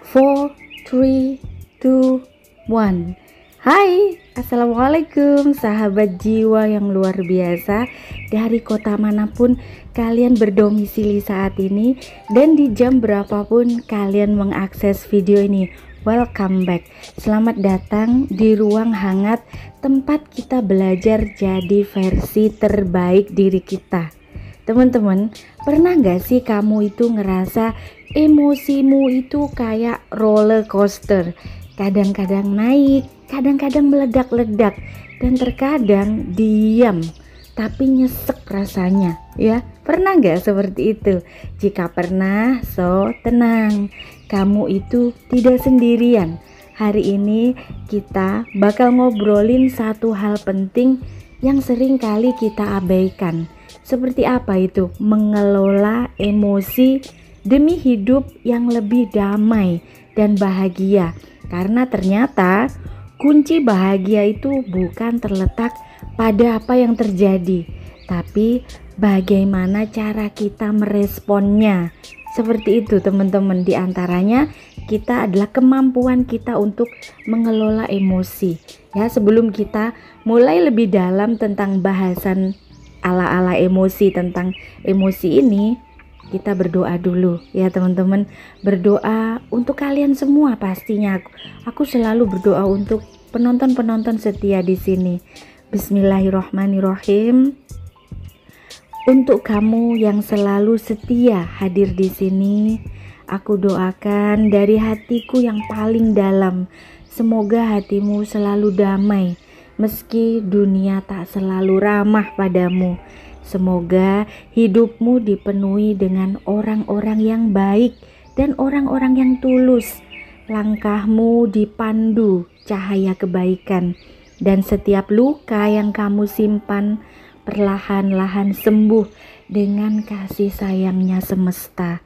4, 3, 2, 1. Hai, assalamualaikum sahabat jiwa yang luar biasa. Dari kota manapun kalian berdomisili saat ini dan di jam berapapun kalian mengakses video ini, welcome back. Selamat datang di ruang hangat, tempat kita belajar jadi versi terbaik diri kita. Teman-teman, pernah gak sih kamu itu ngerasa emosimu itu kayak roller coaster? Kadang-kadang naik, kadang-kadang meledak-ledak, dan terkadang diam tapi nyesek rasanya, ya. Pernah gak seperti itu? Jika pernah, so tenang, kamu itu tidak sendirian. Hari ini kita bakal ngobrolin satu hal penting yang sering kali kita abaikan. Seperti apa itu? Mengelola emosi demi hidup yang lebih damai dan bahagia. Karena ternyata kunci bahagia itu bukan terletak pada apa yang terjadi, tapi bagaimana cara kita meresponnya. Seperti itu teman-teman, di antaranya kita adalah kemampuan kita untuk mengelola emosi. Ya, sebelum kita mulai lebih dalam tentang bahasan ala-ala emosi, tentang emosi ini, kita berdoa dulu ya teman-teman. Berdoa untuk kalian semua pastinya. Aku selalu berdoa untuk penonton-penonton setia di sini. Bismillahirrahmanirrahim. Untuk kamu yang selalu setia hadir di sini, aku doakan dari hatiku yang paling dalam, semoga hatimu selalu damai meski dunia tak selalu ramah padamu. Semoga hidupmu dipenuhi dengan orang-orang yang baik dan orang-orang yang tulus. Langkahmu dipandu cahaya kebaikan, dan setiap luka yang kamu simpan perlahan-lahan sembuh dengan kasih sayangnya semesta.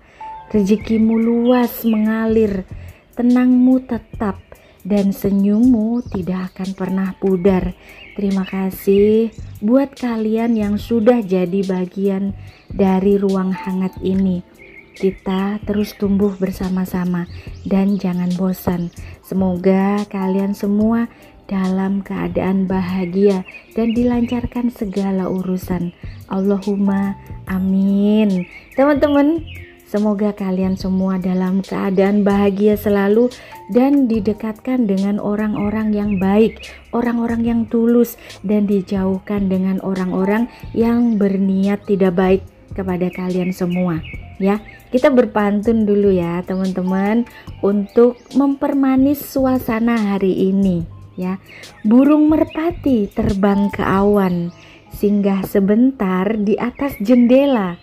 Rezekimu luas mengalir, tenangmu tetap, dan senyummu tidak akan pernah pudar. Terima kasih buat kalian yang sudah jadi bagian dari ruang hangat ini. Kita terus tumbuh bersama-sama dan jangan bosan. Semoga kalian semua dalam keadaan bahagia dan dilancarkan segala urusan. Allahumma amin. Teman-teman, semoga kalian semua dalam keadaan bahagia selalu dan didekatkan dengan orang-orang yang baik, orang-orang yang tulus, dan dijauhkan dengan orang-orang yang berniat tidak baik kepada kalian semua. Ya, kita berpantun dulu ya teman-teman untuk mempermanis suasana hari ini. Ya, burung merpati terbang ke awan, singgah sebentar di atas jendela.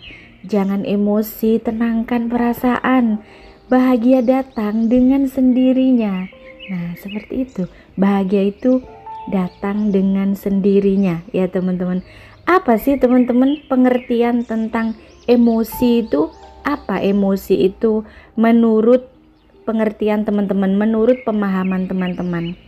Jangan emosi, tenangkan perasaan. Bahagia datang dengan sendirinya. Nah, seperti itu. Bahagia itu datang dengan sendirinya, ya teman-teman. Apa sih teman-teman pengertian tentang emosi itu? Apa emosi itu menurut pengertian teman-teman, menurut pemahaman teman-teman?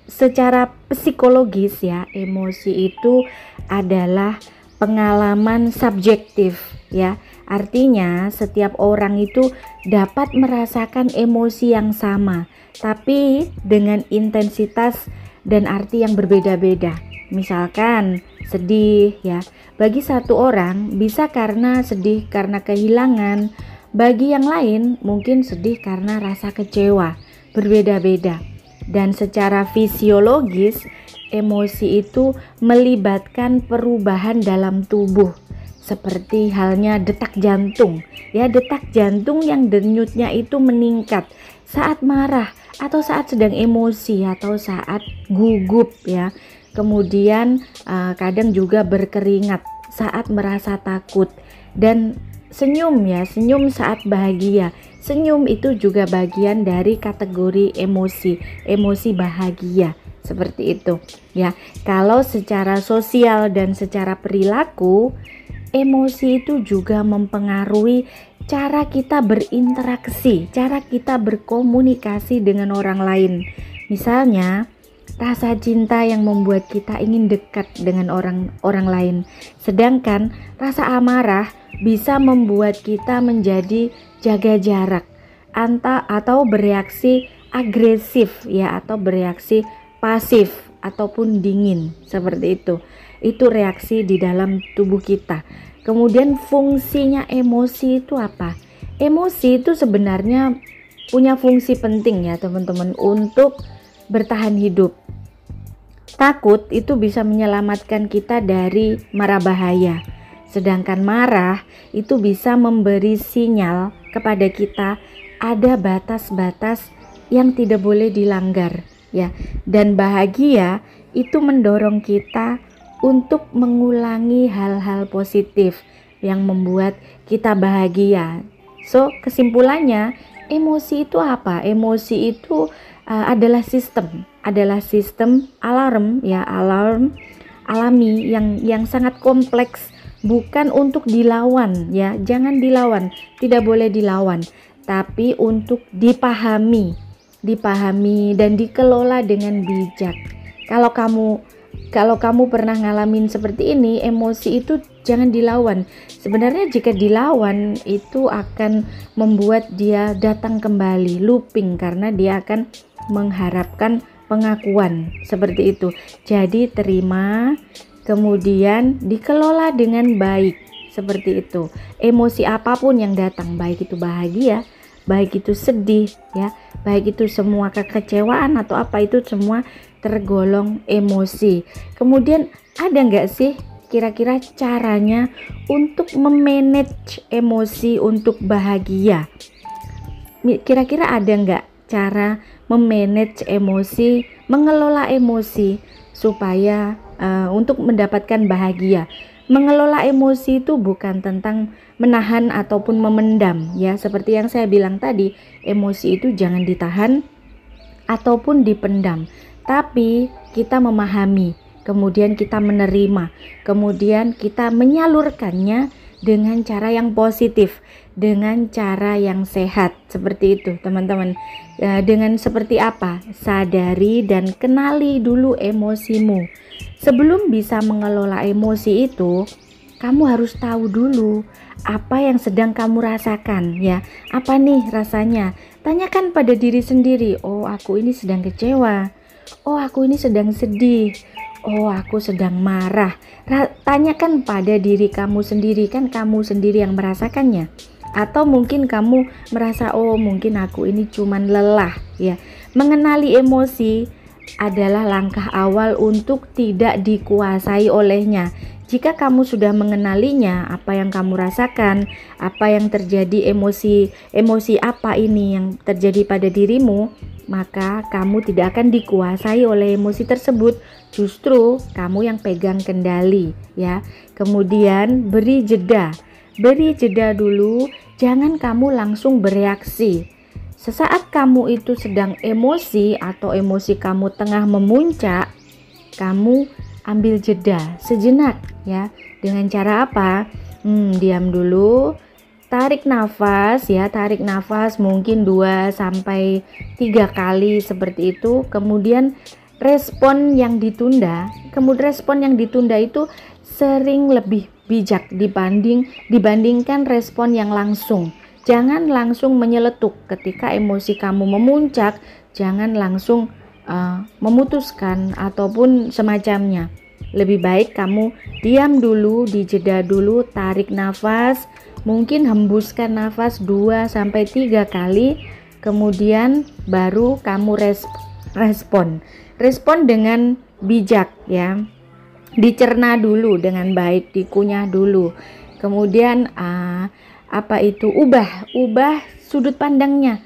Secara psikologis ya, emosi itu adalah pengalaman subjektif ya. Artinya setiap orang itu dapat merasakan emosi yang sama, tapi dengan intensitas dan arti yang berbeda-beda. Misalkan sedih ya, bagi satu orang bisa karena sedih karena kehilangan, bagi yang lain mungkin sedih karena rasa kecewa. Berbeda-beda. Dan secara fisiologis, emosi itu melibatkan perubahan dalam tubuh, seperti halnya detak jantung. Ya, detak jantung yang denyutnya itu meningkat saat marah atau saat sedang emosi atau saat gugup ya. Kemudian kadang juga berkeringat saat merasa takut, dan senyum ya, senyum saat bahagia. Senyum itu juga bagian dari kategori emosi bahagia, seperti itu ya. Kalau secara sosial dan secara perilaku, emosi itu juga mempengaruhi cara kita berinteraksi, cara kita berkomunikasi dengan orang lain. Misalnya, rasa cinta yang membuat kita ingin dekat dengan orang lain, sedangkan rasa amarah bisa membuat kita menjadi jaga jarak atau bereaksi agresif ya, atau bereaksi pasif ataupun dingin, seperti itu. Itu reaksi di dalam tubuh kita. Kemudian fungsinya emosi itu apa? Emosi itu sebenarnya punya fungsi penting ya teman-teman untuk bertahan hidup. Takut itu bisa menyelamatkan kita dari mara bahaya. Sedangkan marah itu bisa memberi sinyal kepada kita ada batas-batas yang tidak boleh dilanggar ya. Dan bahagia itu mendorong kita untuk mengulangi hal-hal positif yang membuat kita bahagia. So, kesimpulannya, emosi itu apa? Emosi itu adalah sistem alarm ya, alarm alami yang sangat kompleks, bukan untuk dilawan ya. Jangan dilawan, tidak boleh dilawan, tapi untuk dipahami dan dikelola dengan bijak. Kalau kamu pernah ngalamin seperti ini, emosi itu jangan dilawan. Sebenarnya jika dilawan itu akan membuat dia datang kembali, looping, karena dia akan mengharapkan pengakuan seperti itu. Jadi terima, kemudian dikelola dengan baik seperti itu. Emosi apapun yang datang, baik itu bahagia, baik itu sedih ya, baik itu semua kekecewaan atau apa, itu semua tergolong emosi. Kemudian ada nggak sih kira-kira caranya untuk memanage emosi untuk bahagia? Kira-kira ada nggak cara memanage emosi, mengelola emosi supaya untuk mendapatkan bahagia? Mengelola emosi itu bukan tentang menahan ataupun memendam ya, seperti yang saya bilang tadi, emosi itu jangan ditahan ataupun dipendam, tapi kita memahami, kemudian kita menerima, kemudian kita menyalurkannya dengan cara yang positif, dengan cara yang sehat, seperti itu teman-teman. Dengan seperti apa? Sadari dan kenali dulu emosimu. Sebelum bisa mengelola emosi itu, kamu harus tahu dulu apa yang sedang kamu rasakan ya. Apa nih rasanya? Tanyakan pada diri sendiri. Oh, aku ini sedang kecewa. Oh, aku ini sedang sedih. Oh, aku sedang marah. Tanyakan pada diri kamu sendiri, kan kamu sendiri yang merasakannya. Atau mungkin kamu merasa, oh mungkin aku ini cuman lelah ya. Mengenali emosi adalah langkah awal untuk tidak dikuasai olehnya. Jika kamu sudah mengenalinya, apa yang kamu rasakan, apa yang terjadi, emosi apa ini yang terjadi pada dirimu, maka kamu tidak akan dikuasai oleh emosi tersebut. Justru kamu yang pegang kendali ya. Kemudian beri jeda dulu, jangan kamu langsung bereaksi. Sesaat kamu itu sedang emosi atau emosi kamu tengah memuncak, kamu ambil jeda sejenak ya. Dengan cara apa? Diam dulu, tarik nafas ya, tarik nafas mungkin 2 sampai 3 kali seperti itu. Kemudian respon yang ditunda itu sering lebih bijak dibandingkan respon yang langsung. Jangan langsung menyeletuk ketika emosi kamu memuncak, jangan langsung memutuskan ataupun semacamnya. Lebih baik kamu diam dulu, dijeda dulu, tarik nafas, mungkin hembuskan nafas 2 sampai 3 kali, kemudian baru kamu respon dengan bijak ya. Dicerna dulu dengan baik, dikunyah dulu. Kemudian ubah sudut pandangnya,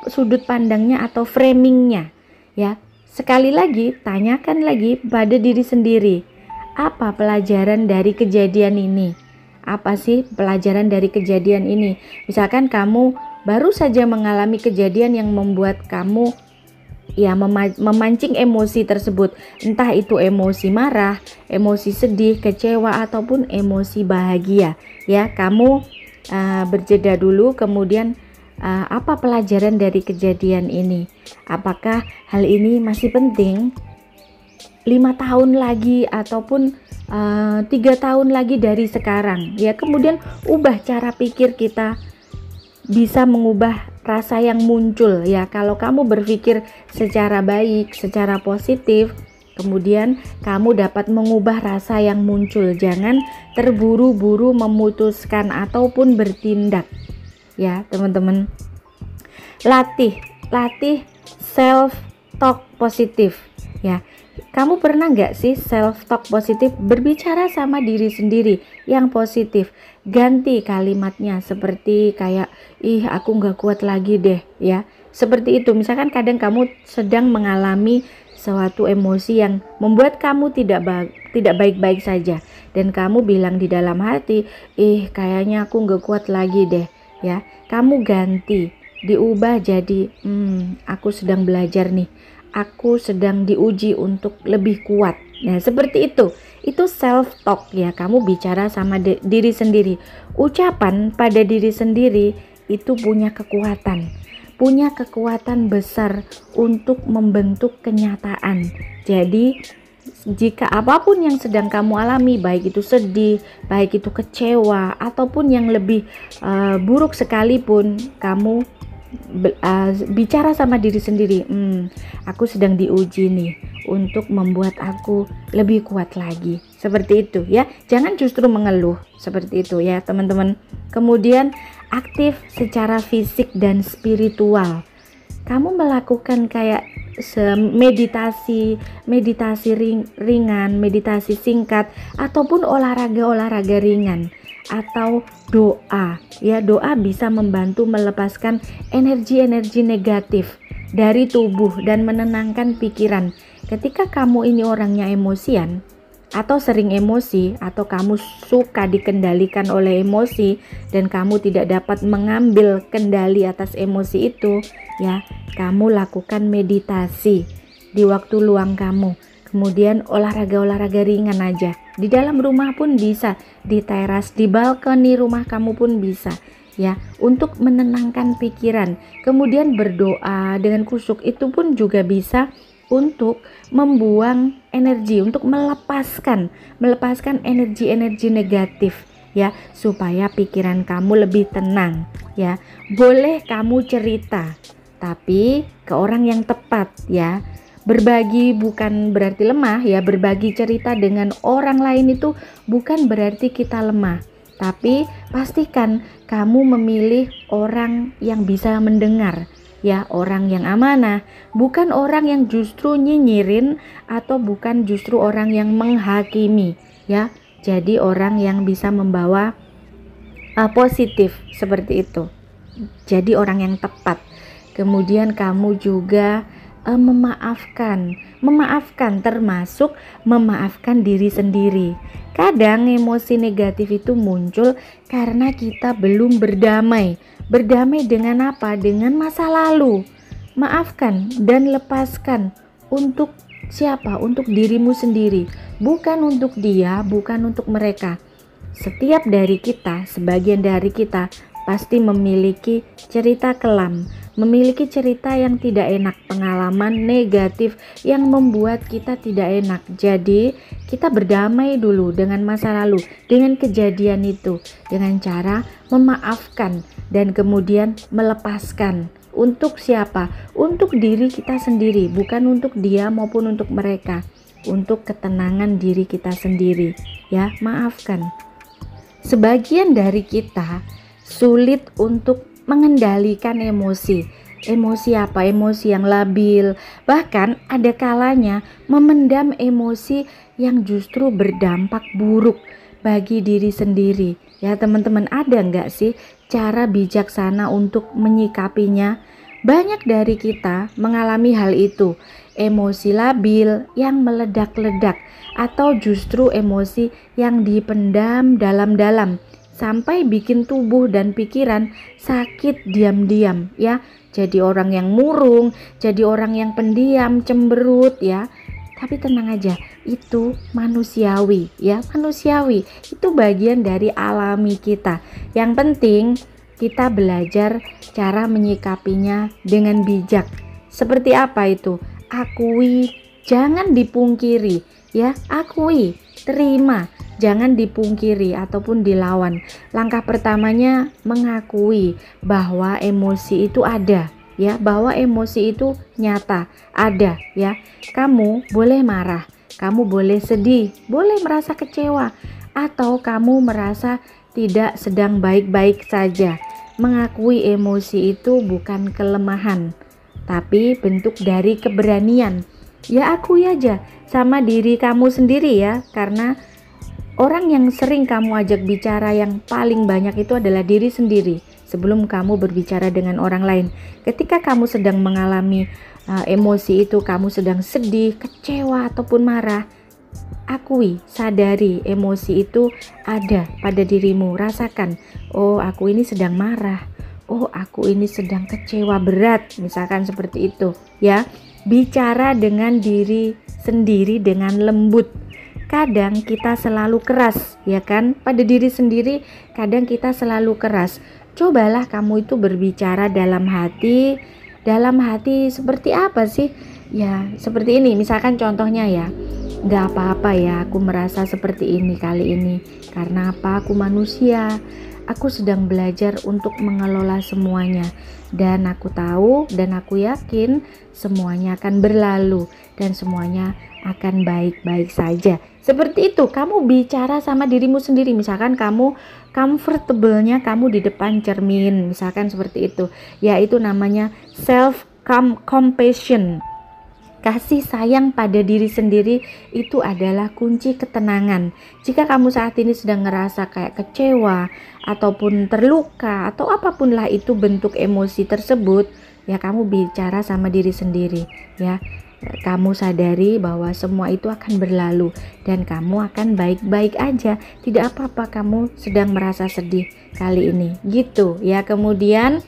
sudut pandangnya atau framingnya ya. Sekali lagi, tanyakan lagi pada diri sendiri, apa pelajaran dari kejadian ini? Apa sih pelajaran dari kejadian ini? Misalkan kamu baru saja mengalami kejadian yang membuat kamu ya memancing emosi tersebut, entah itu emosi marah, emosi sedih, kecewa ataupun emosi bahagia ya. Kamu berjeda dulu, kemudian apa pelajaran dari kejadian ini? Apakah hal ini masih penting 5 tahun lagi ataupun 3 tahun lagi dari sekarang ya? Kemudian ubah cara pikir kita, bisa mengubah rasa yang muncul ya. Kalau kamu berpikir secara baik, secara positif, kemudian kamu dapat mengubah rasa yang muncul. Jangan terburu-buru memutuskan ataupun bertindak ya teman-teman. Latih self talk positif ya. Kamu pernah nggak sih self talk positif, berbicara sama diri sendiri yang positif? Ganti kalimatnya seperti kayak, ih aku nggak kuat lagi deh ya. Seperti itu. Misalkan kadang kamu sedang mengalami suatu emosi yang membuat kamu tidak baik-baik saja, dan kamu bilang di dalam hati, ih kayaknya aku nggak kuat lagi deh ya. Kamu ganti, diubah jadi, aku sedang belajar nih, aku sedang diuji untuk lebih kuat. Nah seperti itu self talk ya. Kamu bicara sama diri sendiri. Ucapan pada diri sendiri itu punya kekuatan besar untuk membentuk kenyataan. Jadi jika apapun yang sedang kamu alami, baik itu sedih, baik itu kecewa, ataupun yang lebih buruk sekalipun, kamu bicara sama diri sendiri, aku sedang diuji nih untuk membuat aku lebih kuat lagi. Seperti itu ya. Jangan justru mengeluh, seperti itu ya teman-teman. Kemudian aktif secara fisik dan spiritual. Kamu melakukan kayak meditasi ringan, meditasi singkat, ataupun olahraga ringan, atau doa ya. Doa bisa membantu melepaskan energi-energi negatif dari tubuh dan menenangkan pikiran. Ketika kamu ini orangnya emosian atau sering emosi, atau kamu suka dikendalikan oleh emosi dan kamu tidak dapat mengambil kendali atas emosi itu ya, kamu lakukan meditasi di waktu luang kamu. Kemudian olahraga ringan aja. Di dalam rumah pun bisa, di teras, di balkoni rumah kamu pun bisa ya, untuk menenangkan pikiran. Kemudian berdoa dengan khusyuk itu pun juga bisa untuk membuang energi, untuk melepaskan energi-energi negatif ya, supaya pikiran kamu lebih tenang ya. Boleh kamu cerita, tapi ke orang yang tepat ya. Berbagi bukan berarti lemah ya. Berbagi cerita dengan orang lain itu bukan berarti kita lemah, tapi pastikan kamu memilih orang yang bisa mendengar ya, orang yang amanah, bukan orang yang justru nyinyirin, atau bukan justru orang yang menghakimi ya. Jadi orang yang bisa membawa positif, seperti itu. Jadi orang yang tepat. Kemudian kamu juga memaafkan termasuk memaafkan diri sendiri. Kadang emosi negatif itu muncul karena kita belum berdamai dengan apa? Dengan masa lalu. Maafkan dan lepaskan. Untuk siapa? Untuk dirimu sendiri, bukan untuk dia, bukan untuk mereka. Setiap dari kita, sebagian dari kita pasti memiliki cerita kelam, memiliki cerita yang tidak enak, pengalaman negatif yang membuat kita tidak enak. Jadi kita berdamai dulu dengan masa lalu, dengan kejadian itu, dengan cara memaafkan dan kemudian melepaskan. Untuk siapa? Untuk diri kita sendiri, bukan untuk dia maupun untuk mereka. Untuk ketenangan diri kita sendiri ya, maafkan. Sebagian dari kita sulit untuk mengendalikan emosi. Emosi apa? Emosi yang labil. Bahkan ada kalanya memendam emosi yang justru berdampak buruk bagi diri sendiri. Ya teman-teman, ada nggak sih cara bijaksana untuk menyikapinya? Banyak dari kita mengalami hal itu. Emosi labil yang meledak-ledak, atau justru emosi yang dipendam dalam-dalam sampai bikin tubuh dan pikiran sakit diam-diam ya. Jadi orang yang murung, jadi orang yang pendiam, cemberut ya. Tapi tenang aja, itu manusiawi ya, manusiawi. Itu bagian dari alami kita. Yang penting kita belajar cara menyikapinya dengan bijak. Seperti apa itu? Akui, jangan dipungkiri. ya, akui, terima, jangan dipungkiri ataupun dilawan. Langkah pertamanya mengakui bahwa emosi itu ada, ya, bahwa emosi itu nyata, ada, ya. Kamu boleh marah, kamu boleh sedih, boleh merasa kecewa, atau kamu merasa tidak sedang baik-baik saja. Mengakui emosi itu bukan kelemahan, tapi bentuk dari keberanian. Ya, akui aja sama diri kamu sendiri ya, karena orang yang sering kamu ajak bicara yang paling banyak itu adalah diri sendiri sebelum kamu berbicara dengan orang lain. Ketika kamu sedang mengalami emosi itu, kamu sedang sedih, kecewa ataupun marah, akui, sadari emosi itu ada pada dirimu. Rasakan, oh aku ini sedang marah, oh aku ini sedang kecewa berat, misalkan seperti itu ya. Bicara dengan diri sendiri dengan lembut. Kadang kita selalu keras, ya kan, pada diri sendiri. Kadang kita selalu keras. Cobalah kamu itu berbicara dalam hati. Dalam hati seperti apa sih? Ya seperti ini, misalkan contohnya ya, gak apa-apa ya aku merasa seperti ini kali ini. Karena apa? Aku manusia. Aku sedang belajar untuk mengelola semuanya. Dan aku tahu dan aku yakin semuanya akan berlalu. Dan semuanya akan baik-baik saja. Seperti itu, kamu bicara sama dirimu sendiri. Misalkan kamu comfortable-nya kamu di depan cermin, misalkan seperti itu. Ya, itu namanya self compassion. Kasih sayang pada diri sendiri itu adalah kunci ketenangan. Jika kamu saat ini sedang ngerasa kayak kecewa ataupun terluka atau apapun lah itu bentuk emosi tersebut, ya kamu bicara sama diri sendiri ya. Kamu sadari bahwa semua itu akan berlalu dan kamu akan baik-baik aja. Tidak apa-apa kamu sedang merasa sedih kali ini, gitu ya. Kemudian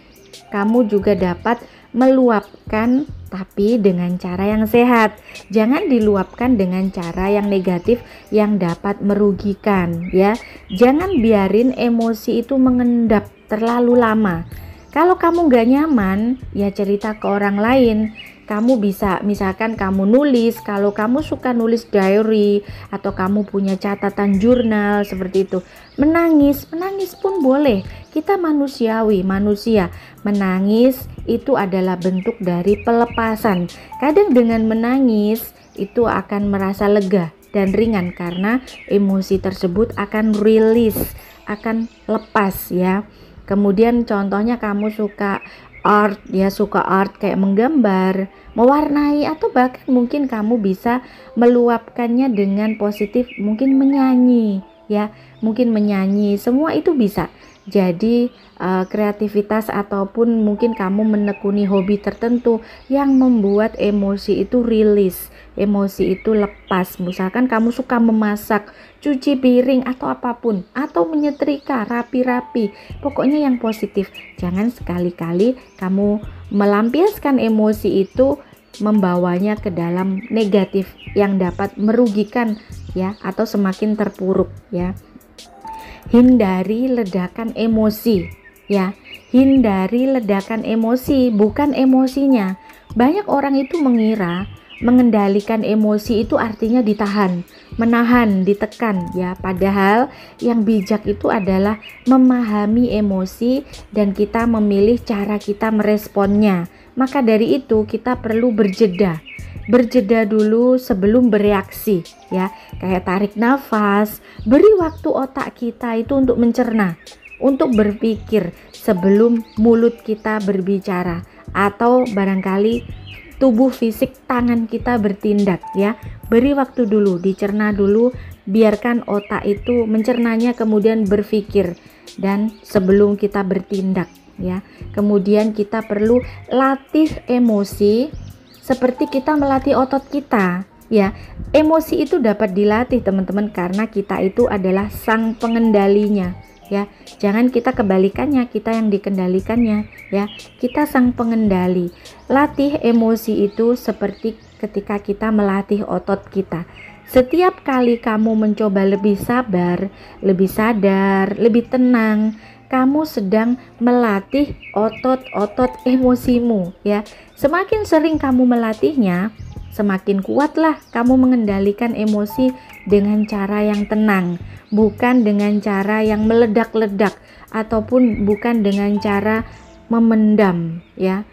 kamu juga dapat meluapkan, tapi dengan cara yang sehat. Jangan diluapkan dengan cara yang negatif yang dapat merugikan ya. Jangan biarin emosi itu mengendap terlalu lama. Kalau kamu gak nyaman, ya cerita ke orang lain. Kamu bisa, misalkan kamu nulis, kalau kamu suka nulis diary atau kamu punya catatan jurnal seperti itu. Menangis pun boleh. Kita manusiawi, manusia. Menangis itu adalah bentuk dari pelepasan. Kadang dengan menangis itu akan merasa lega dan ringan karena emosi tersebut akan rilis, akan lepas ya. Kemudian contohnya kamu suka art ya, suka art kayak menggambar, mewarnai, atau bahkan mungkin kamu bisa meluapkannya dengan positif, mungkin menyanyi ya, mungkin menyanyi, semua itu bisa. Jadi kreativitas ataupun mungkin kamu menekuni hobi tertentu yang membuat emosi itu rilis, emosi itu lepas. Misalkan kamu suka memasak, cuci piring atau apapun, atau menyetrika rapi-rapi, pokoknya yang positif. Jangan sekali-kali kamu melampiaskan emosi itu membawanya ke dalam negatif yang dapat merugikan ya, atau semakin terpuruk ya. Hindari ledakan emosi ya, hindari ledakan emosi, bukan emosinya. Banyak orang itu mengira mengendalikan emosi itu artinya ditahan, menahan, ditekan ya. Padahal yang bijak itu adalah memahami emosi dan kita memilih cara kita meresponnya. Maka dari itu kita perlu berjeda dulu sebelum bereaksi ya. Kayak tarik nafas, beri waktu otak kita itu untuk mencerna, untuk berpikir sebelum mulut kita berbicara, atau barangkali tubuh fisik tangan kita bertindak ya. Beri waktu dulu, dicerna dulu, biarkan otak itu mencernanya kemudian berpikir dan sebelum kita bertindak ya. Kemudian kita perlu latih emosi seperti kita melatih otot kita ya. Emosi itu dapat dilatih teman-teman, karena kita itu adalah sang pengendalinya ya. Jangan kita kebalikannya, kita yang dikendalikannya ya. Kita sang pengendali. Latih emosi itu seperti ketika kita melatih otot kita. Setiap kali kamu mencoba lebih sabar, lebih sadar, lebih tenang, kamu sedang melatih otot-otot emosimu ya. Semakin sering kamu melatihnya, semakin kuatlah kamu mengendalikan emosi dengan cara yang tenang, bukan dengan cara yang meledak-ledak ataupun bukan dengan cara memendam ya.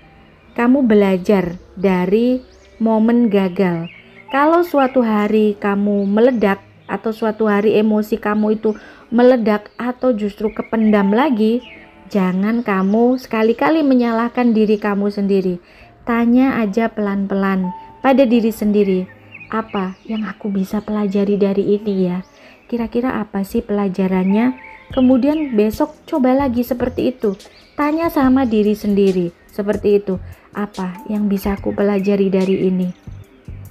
Kamu belajar dari momen gagal. Kalau suatu hari kamu meledak atau suatu hari emosi kamu itu meledak atau justru kependam lagi, jangan kamu sekali-kali menyalahkan diri kamu sendiri. Tanya aja pelan-pelan pada diri sendiri, apa yang aku bisa pelajari dari ini ya? Kira-kira apa sih pelajarannya? Kemudian besok coba lagi seperti itu. Tanya sama diri sendiri seperti itu. Apa yang bisa aku pelajari dari ini?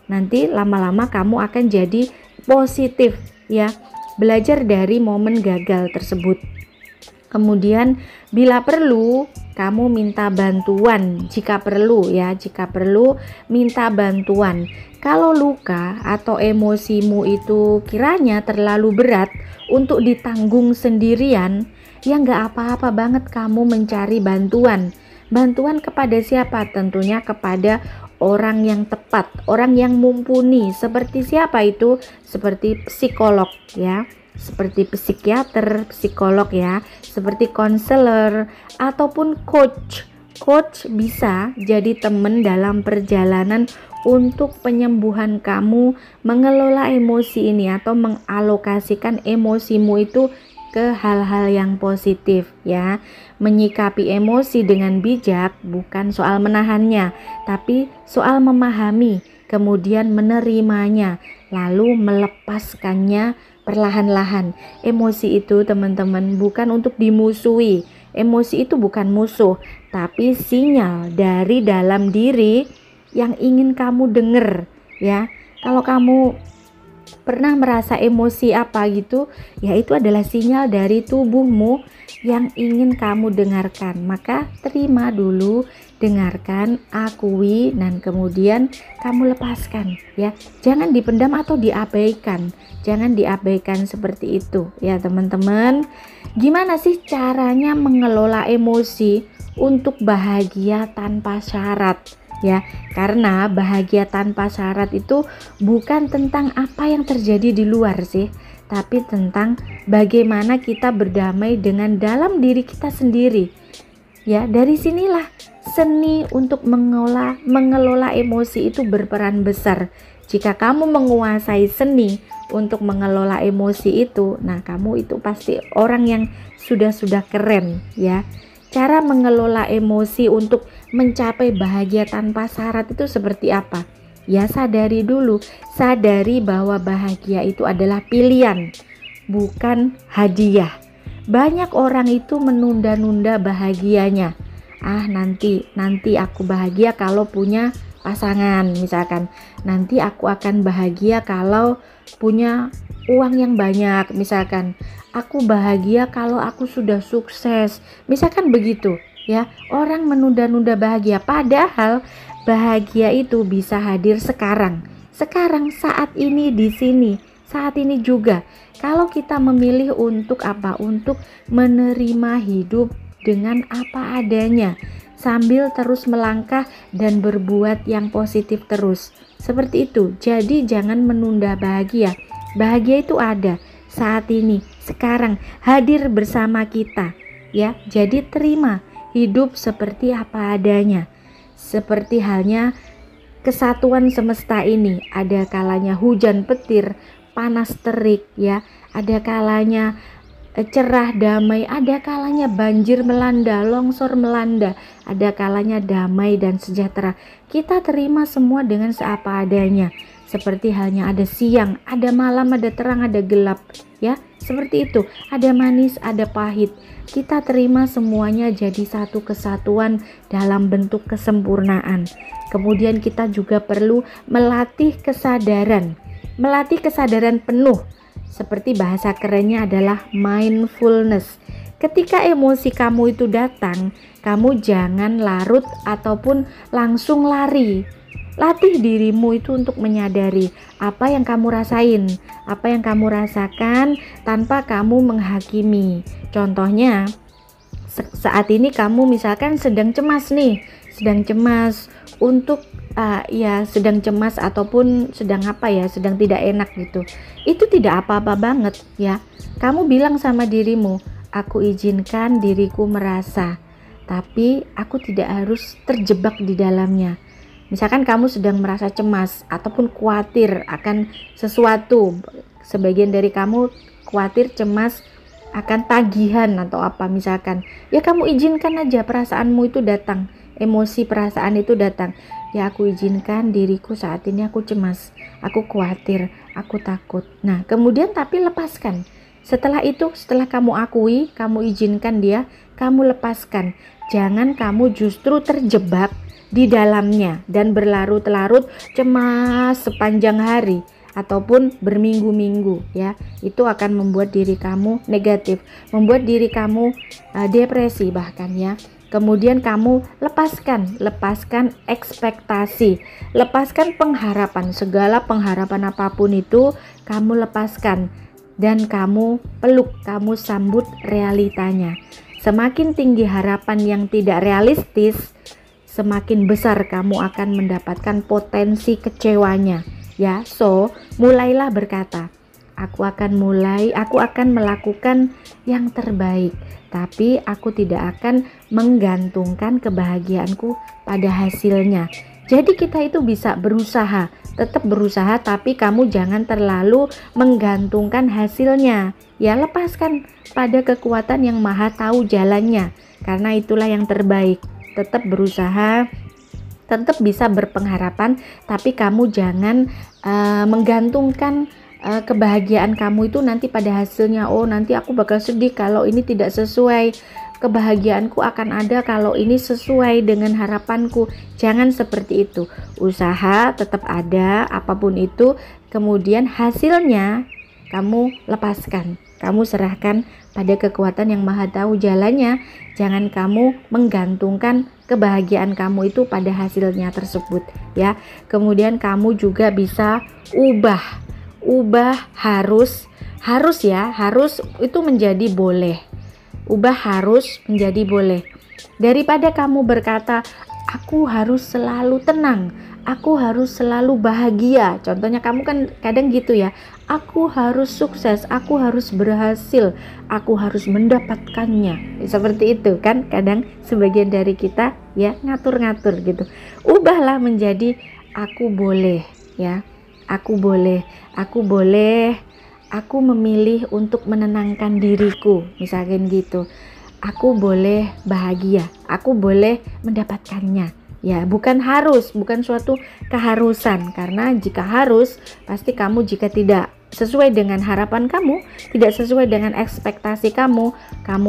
Nanti lama-lama kamu akan jadi positif ya. Belajar dari momen gagal tersebut. Kemudian bila perlu kamu minta bantuan jika perlu ya, jika perlu minta bantuan. Kalau luka atau emosimu itu kiranya terlalu berat untuk ditanggung sendirian, ya nggak apa-apa banget kamu mencari bantuan. Bantuan kepada siapa? Tentunya kepada orang yang tepat, orang yang mumpuni. Seperti siapa itu? Seperti psikolog ya, seperti psikiater, psikolog ya, seperti konselor ataupun coach. Coach bisa jadi teman dalam perjalanan untuk penyembuhan kamu mengelola emosi ini atau mengalokasikan emosimu itu ke hal-hal yang positif ya. Menyikapi emosi dengan bijak bukan soal menahannya, tapi soal memahami, kemudian menerimanya, lalu melepaskannya perlahan-lahan. Emosi itu teman-teman bukan untuk dimusuhi. Emosi itu bukan musuh, tapi sinyal dari dalam diri yang ingin kamu dengar ya. Kalau kamu pernah merasa emosi apa gitu, ya itu adalah sinyal dari tubuhmu yang ingin kamu dengarkan. Maka terima dulu, dengarkan, akui, dan kemudian kamu lepaskan ya. Jangan dipendam atau diabaikan. Jangan diabaikan seperti itu ya teman-teman. Gimana sih caranya mengelola emosi untuk bahagia tanpa syarat? Ya, karena bahagia tanpa syarat itu bukan tentang apa yang terjadi di luar sih, tapi tentang bagaimana kita berdamai dengan dalam diri kita sendiri. Ya, dari sinilah seni untuk mengelola emosi itu berperan besar. Jika kamu menguasai seni untuk mengelola emosi itu, nah kamu itu pasti orang yang sudah keren ya. Cara mengelola emosi untuk mencapai bahagia tanpa syarat itu seperti apa? Ya sadari dulu, sadari bahwa bahagia itu adalah pilihan, bukan hadiah. Banyak orang itu menunda-nunda bahagianya. Nanti aku bahagia kalau punya pasangan misalkan. Nanti aku akan bahagia kalau punya uang yang banyak misalkan. Aku bahagia kalau aku sudah sukses misalkan begitu ya. Orang menunda-nunda bahagia, padahal bahagia itu bisa hadir sekarang saat ini, di sini, saat ini juga. Kalau kita memilih untuk apa? Untuk menerima hidup dengan apa adanya, sambil terus melangkah dan berbuat yang positif terus. Seperti itu. Jadi jangan menunda bahagia. Bahagia itu ada saat ini, sekarang, hadir bersama kita ya. Jadi terima hidup seperti apa adanya. Seperti halnya kesatuan semesta ini, ada kalanya hujan petir, panas terik ya, ada kalanya cerah damai, ada kalanya banjir melanda, longsor melanda, ada kalanya damai dan sejahtera. Kita terima semua dengan seapa adanya. Seperti halnya ada siang, ada malam, ada terang, ada gelap ya. Seperti itu, ada manis, ada pahit. Kita terima semuanya jadi satu kesatuan dalam bentuk kesempurnaan. Kemudian kita juga perlu melatih kesadaran penuh. Seperti bahasa kerennya adalah mindfulness. Ketika emosi kamu itu datang, kamu jangan larut ataupun langsung lari. Latih dirimu itu untuk menyadari apa yang kamu rasain, apa yang kamu rasakan tanpa kamu menghakimi. Contohnya, saat ini kamu misalkan sedang cemas nih, sedang cemas untuk ya sedang cemas ataupun sedang apa ya, sedang tidak enak gitu. Itu tidak apa-apa banget ya. Kamu bilang sama dirimu, aku izinkan diriku merasa, tapi aku tidak harus terjebak di dalamnya. Misalkan kamu sedang merasa cemas ataupun khawatir akan sesuatu, sebagian dari kamu khawatir, cemas akan tagihan atau apa misalkan, ya kamu izinkan aja perasaanmu itu datang, emosi perasaan itu datang. Ya aku izinkan diriku saat ini aku cemas, aku khawatir, aku takut. Nah kemudian tapi lepaskan. Setelah itu, setelah kamu akui, kamu izinkan dia, kamu lepaskan. Jangan kamu justru terjebak di dalamnya dan berlarut-larut cemas sepanjang hari ataupun berminggu-minggu ya. Itu akan membuat diri kamu negatif, membuat diri kamu depresi bahkan ya. Kemudian kamu lepaskan ekspektasi, lepaskan pengharapan, segala pengharapan apapun itu kamu lepaskan dan kamu peluk, kamu sambut realitanya. Semakin tinggi harapan yang tidak realistis, semakin besar kamu akan mendapatkan potensi kecewanya ya. So, mulailah berkata, aku akan melakukan yang terbaik, tapi aku tidak akan menggantungkan kebahagiaanku pada hasilnya. Jadi kita itu bisa berusaha, tetap berusaha, tapi kamu jangan terlalu menggantungkan hasilnya. Ya, lepaskan pada kekuatan yang maha tahu jalannya, karena itulah yang terbaik. Tetap berusaha, tetap bisa berpengharapan, tapi kamu jangan menggantungkan kebahagiaan kamu itu nanti pada hasilnya. Oh, nanti aku bakal sedih kalau ini tidak sesuai, kebahagiaanku akan ada kalau ini sesuai dengan harapanku. Jangan seperti itu. Usaha tetap ada apapun itu, kemudian hasilnya kamu lepaskan, kamu serahkan pada kekuatan yang maha tahu jalannya. Jangan kamu menggantungkan kebahagiaan kamu itu pada hasilnya tersebut ya. Kemudian kamu juga bisa ubah harus itu menjadi boleh. Ubah harus menjadi boleh. Daripada kamu berkata, aku harus selalu tenang, aku harus selalu bahagia. Contohnya kamu kan kadang gitu ya, aku harus sukses, aku harus berhasil, aku harus mendapatkannya. Seperti itu kan kadang sebagian dari kita ya, ngatur-ngatur gitu. Ubahlah menjadi aku boleh ya. Aku boleh, aku memilih untuk menenangkan diriku, misalkan gitu. Aku boleh bahagia, aku boleh mendapatkannya. Ya, bukan suatu keharusan, karena jika harus, pasti kamu jika tidak sesuai dengan harapan kamu, tidak sesuai dengan ekspektasi kamu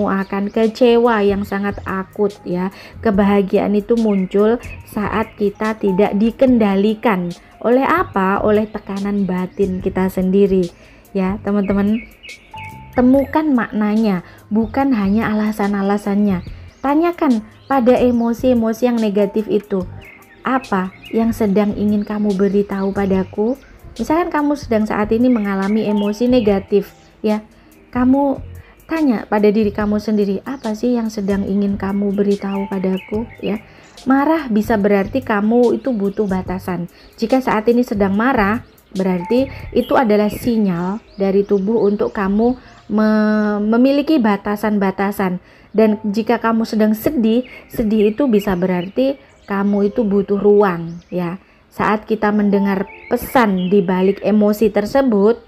akan kecewa yang sangat akut ya. Kebahagiaan itu muncul saat kita tidak dikendalikan. Oleh apa? Oleh tekanan batin kita sendiri ya, teman-teman. Temukan maknanya, bukan hanya alasan-alasannya. Tanyakan pada emosi-emosi yang negatif itu, apa yang sedang ingin kamu beritahu padaku? Misalkan kamu sedang saat ini mengalami emosi negatif ya, kamu tanya pada diri kamu sendiri, apa sih yang sedang ingin kamu beritahu padaku ya. Marah bisa berarti kamu itu butuh batasan. Jika saat ini sedang marah, berarti itu adalah sinyal dari tubuh untuk kamu memiliki batasan-batasan. Dan jika kamu sedang sedih itu bisa berarti kamu itu butuh ruang ya. Saat kita mendengar pesan di balik emosi tersebut,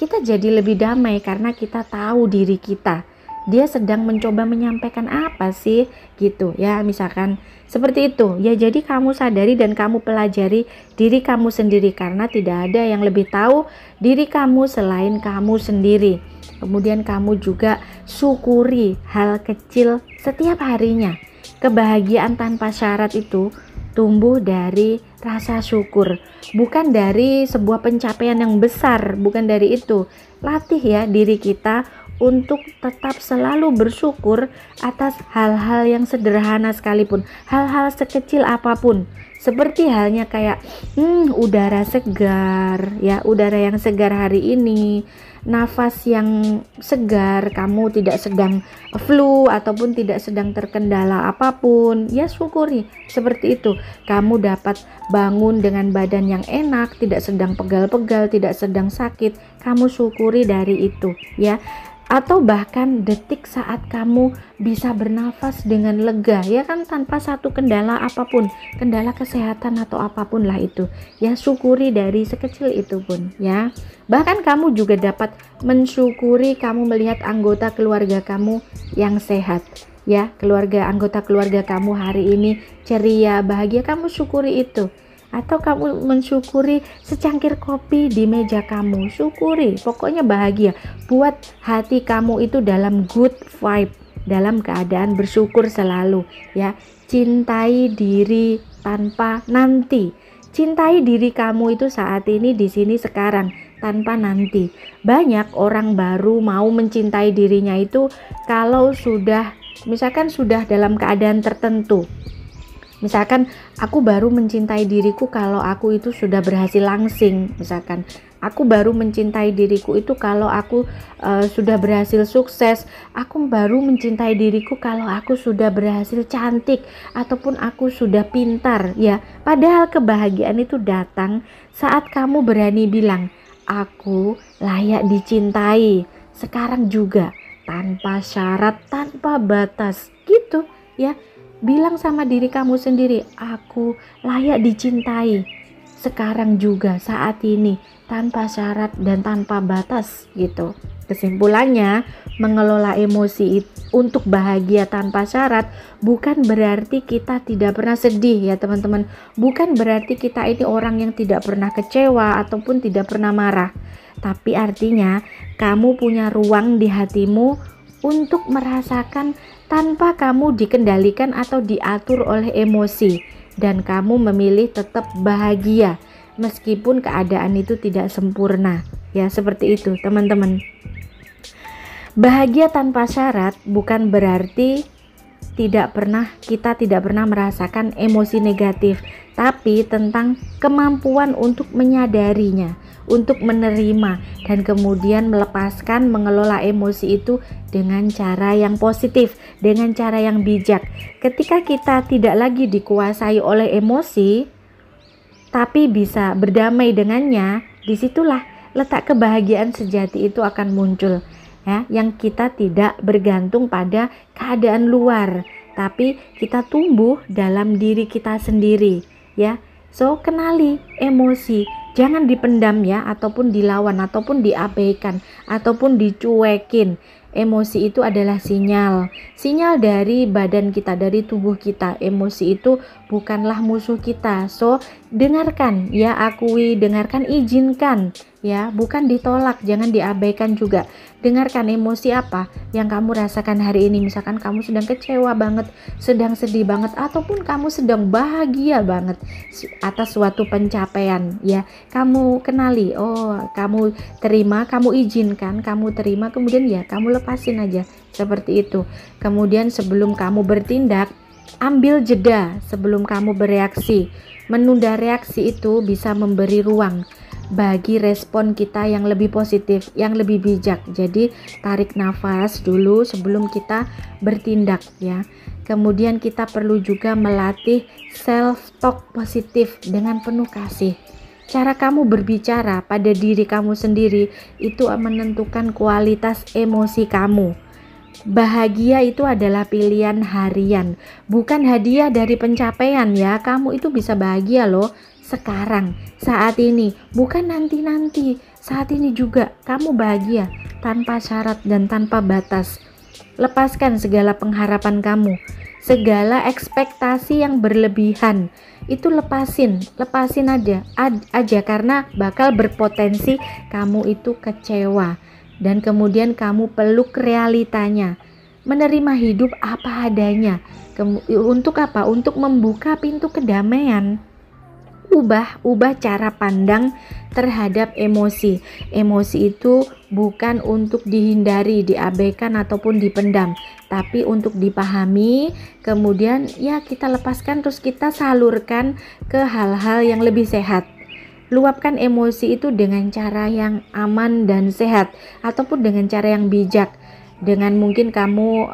kita jadi lebih damai karena kita tahu diri kita. Dia sedang mencoba menyampaikan apa sih gitu ya, misalkan seperti itu ya. Jadi kamu sadari dan kamu pelajari diri kamu sendiri, karena tidak ada yang lebih tahu diri kamu selain kamu sendiri. Kemudian kamu juga syukuri hal kecil setiap harinya. Kebahagiaan tanpa syarat itu tumbuh dari rasa syukur, bukan dari sebuah pencapaian yang besar, bukan dari itu. Latih ya diri kita untuk tetap selalu bersyukur atas hal-hal yang sederhana sekalipun, hal-hal sekecil apapun. Seperti halnya kayak udara segar ya, udara yang segar hari ini, nafas yang segar, kamu tidak sedang flu ataupun tidak sedang terkendala apapun, ya syukuri seperti itu. Kamu dapat bangun dengan badan yang enak, tidak sedang pegal-pegal, tidak sedang sakit, kamu syukuri dari itu ya. Atau bahkan detik saat kamu bisa bernafas dengan lega ya kan, tanpa satu kendala apapun, kendala kesehatan atau apapun lah itu ya, syukuri dari sekecil itu pun ya. Bahkan kamu juga dapat mensyukuri kamu melihat anggota keluarga kamu yang sehat ya, anggota keluarga kamu hari ini ceria, bahagia, kamu syukuri itu. Atau kamu mensyukuri secangkir kopi di meja kamu, syukuri, pokoknya bahagia. Buat hati kamu itu dalam good vibe, dalam keadaan bersyukur selalu ya. Cintai diri tanpa nanti. Cintai diri kamu itu saat ini, di sini, sekarang, tanpa nanti. Banyak orang baru mau mencintai dirinya itu kalau sudah, misalkan sudah dalam keadaan tertentu. Misalkan aku baru mencintai diriku kalau aku itu sudah berhasil langsing, misalkan aku baru mencintai diriku itu kalau aku sudah berhasil sukses, aku baru mencintai diriku kalau aku sudah berhasil cantik ataupun aku sudah pintar ya. Padahal kebahagiaan itu datang saat kamu berani bilang aku layak dicintai sekarang juga, tanpa syarat, tanpa batas gitu ya. Bilang sama diri kamu sendiri, aku layak dicintai sekarang juga, saat ini, tanpa syarat dan tanpa batas gitu. Kesimpulannya, mengelola emosi untuk bahagia tanpa syarat bukan berarti kita tidak pernah sedih ya teman-teman. Bukan berarti kita ini orang yang tidak pernah kecewa ataupun tidak pernah marah. Tapi artinya kamu punya ruang di hatimu untuk merasakan tanpa kamu dikendalikan atau diatur oleh emosi, dan kamu memilih tetap bahagia meskipun keadaan itu tidak sempurna ya, seperti itu teman-teman. Bahagia tanpa syarat bukan berarti kita tidak pernah merasakan emosi negatif, tapi tentang kemampuan untuk menyadarinya, untuk menerima dan kemudian melepaskan, mengelola emosi itu dengan cara yang positif, dengan cara yang bijak. Ketika kita tidak lagi dikuasai oleh emosi tapi bisa berdamai dengannya, disitulah letak kebahagiaan sejati itu akan muncul ya, yang kita tidak bergantung pada keadaan luar, tapi kita tumbuh dalam diri kita sendiri ya. So, kenali emosi, jangan dipendam ya, ataupun dilawan, ataupun diabaikan, ataupun dicuekin. Emosi itu adalah sinyal dari badan kita, dari tubuh kita. Emosi itu bukanlah musuh kita. So, dengarkan ya, akui, dengarkan, izinkan ya, bukan ditolak, jangan diabaikan juga. Dengarkan emosi apa yang kamu rasakan hari ini. Misalkan kamu sedang kecewa banget, sedang sedih banget, ataupun kamu sedang bahagia banget atas suatu pencapaian ya. Kamu kenali, oh kamu terima, kamu izinkan, kamu terima, kemudian ya kamu lepasin aja seperti itu. Kemudian sebelum kamu bertindak, ambil jeda sebelum kamu bereaksi. Menunda reaksi itu bisa memberi ruang bagi respon kita yang lebih positif, yang lebih bijak. Jadi tarik nafas dulu sebelum kita bertindak ya. Kemudian kita perlu juga melatih self talk positif dengan penuh kasih. Cara kamu berbicara pada diri kamu sendiri itu menentukan kualitas emosi kamu. Bahagia itu adalah pilihan harian, bukan hadiah dari pencapaian ya. Kamu itu bisa bahagia loh sekarang, saat ini, bukan nanti-nanti. Saat ini juga kamu bahagia tanpa syarat dan tanpa batas. Lepaskan segala pengharapan kamu, segala ekspektasi yang berlebihan. Itu lepasin aja karena bakal berpotensi kamu itu kecewa. Dan kemudian kamu peluk realitanya, menerima hidup apa adanya. Untuk apa? Untuk membuka pintu kedamaian. ubah cara pandang terhadap emosi. Emosi itu bukan untuk dihindari, diabaikan ataupun dipendam, tapi untuk dipahami, kemudian ya kita lepaskan, terus kita salurkan ke hal-hal yang lebih sehat. Luapkan emosi itu dengan cara yang aman dan sehat, ataupun dengan cara yang bijak, dengan mungkin kamu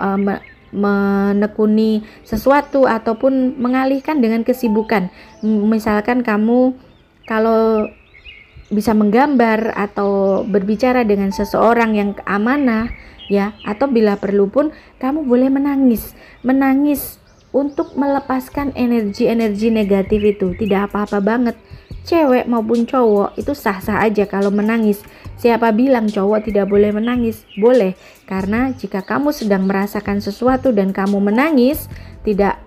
menekuni sesuatu ataupun mengalihkan dengan kesibukan. Misalkan kamu kalau bisa menggambar atau berbicara dengan seseorang yang amanah ya, atau bila perlu pun kamu boleh menangis untuk melepaskan energi-energi negatif itu. Tidak apa-apa banget, cewek maupun cowok itu sah-sah aja kalau menangis. Siapa bilang cowok tidak boleh menangis? Boleh, karena jika kamu sedang merasakan sesuatu dan kamu menangis, tidak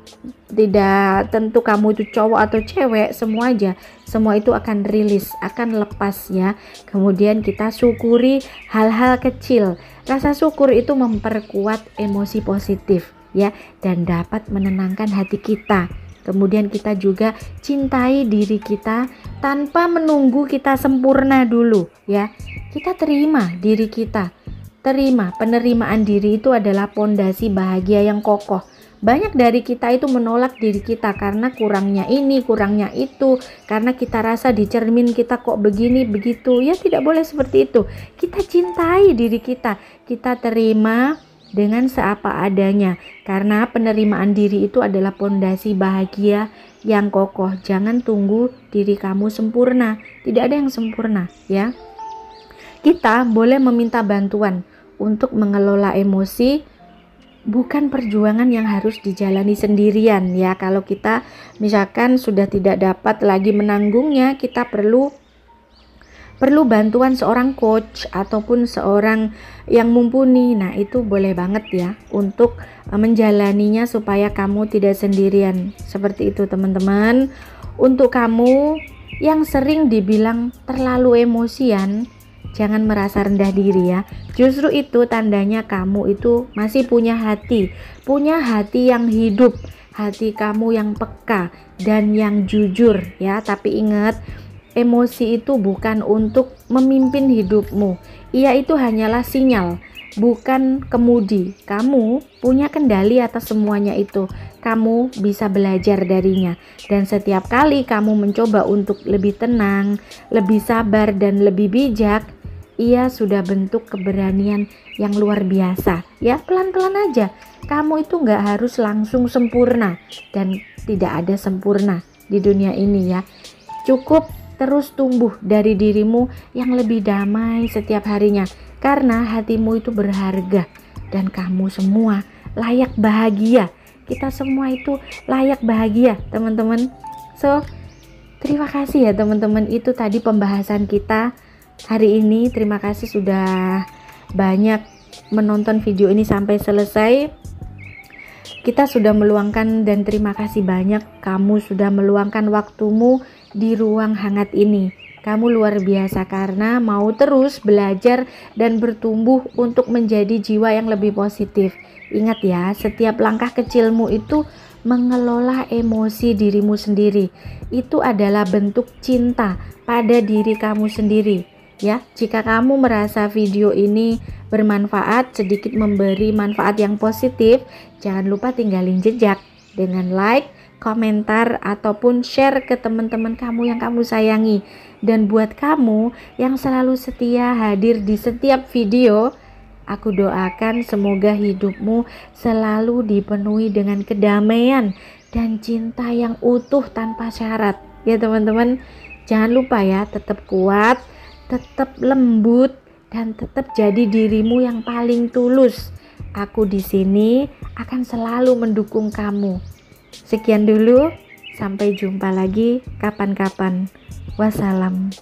tentu kamu itu cowok atau cewek, semua aja, semua itu akan rilis, akan lepas ya. Kemudian kita syukuri hal-hal kecil. Rasa syukur itu memperkuat emosi positif ya, dan dapat menenangkan hati kita. Kemudian kita juga cintai diri kita tanpa menunggu kita sempurna dulu ya. Kita terima diri kita. Penerimaan diri itu adalah pondasi bahagia yang kokoh. Banyak dari kita itu menolak diri kita karena kurangnya ini, kurangnya itu, karena kita rasa di cermin kita kok begini begitu. Ya tidak boleh seperti itu. Kita cintai diri kita, kita terima dengan seapa adanya, karena penerimaan diri itu adalah pondasi bahagia yang kokoh. Jangan tunggu diri kamu sempurna, tidak ada yang sempurna ya. Kita boleh meminta bantuan untuk mengelola emosi, bukan perjuangan yang harus dijalani sendirian ya. Kalau kita misalkan sudah tidak dapat lagi menanggungnya, kita perlu bantuan seorang coach ataupun seorang yang mumpuni. Nah itu boleh banget ya untuk menjalaninya supaya kamu tidak sendirian. Seperti itu teman-teman. Untuk kamu yang sering dibilang terlalu emosian, jangan merasa rendah diri ya. Justru itu tandanya kamu itu masih punya hati yang hidup, hati kamu yang peka dan yang jujur ya. Tapi ingat, emosi itu bukan untuk memimpin hidupmu. Ia itu hanyalah sinyal, bukan kemudi. Kamu punya kendali atas semuanya itu. Kamu bisa belajar darinya. Dan setiap kali kamu mencoba untuk lebih tenang, lebih sabar dan lebih bijak, ia sudah bentuk keberanian yang luar biasa. Ya, pelan-pelan aja. Kamu itu nggak harus langsung sempurna. Dan tidak ada sempurna di dunia ini ya. Cukup terus tumbuh dari dirimu yang lebih damai setiap harinya, karena hatimu itu berharga dan kamu semua layak bahagia. Kita semua itu layak bahagia teman-teman. So terima kasih ya teman-teman, itu tadi pembahasan kita hari ini. Terima kasih sudah banyak menonton video ini sampai selesai. Kita sudah meluangkan, dan terima kasih banyak kamu sudah meluangkan waktumu di ruang hangat ini. Kamu luar biasa karena mau terus belajar dan bertumbuh untuk menjadi jiwa yang lebih positif. Ingat ya, setiap langkah kecilmu itu mengelola emosi dirimu sendiri. Itu adalah bentuk cinta pada diri kamu sendiri. Ya, jika kamu merasa video ini bermanfaat, sedikit memberi manfaat yang positif, jangan lupa tinggalin jejak dengan like, komentar, ataupun share ke teman-teman kamu yang kamu sayangi. Dan buat kamu yang selalu setia hadir di setiap video, aku doakan semoga hidupmu selalu dipenuhi dengan kedamaian dan cinta yang utuh tanpa syarat. Ya teman-teman, jangan lupa ya, tetap kuat, tetap lembut, dan tetap jadi dirimu yang paling tulus. Aku di sini akan selalu mendukung kamu. Sekian dulu, sampai jumpa lagi kapan-kapan. Wassalam.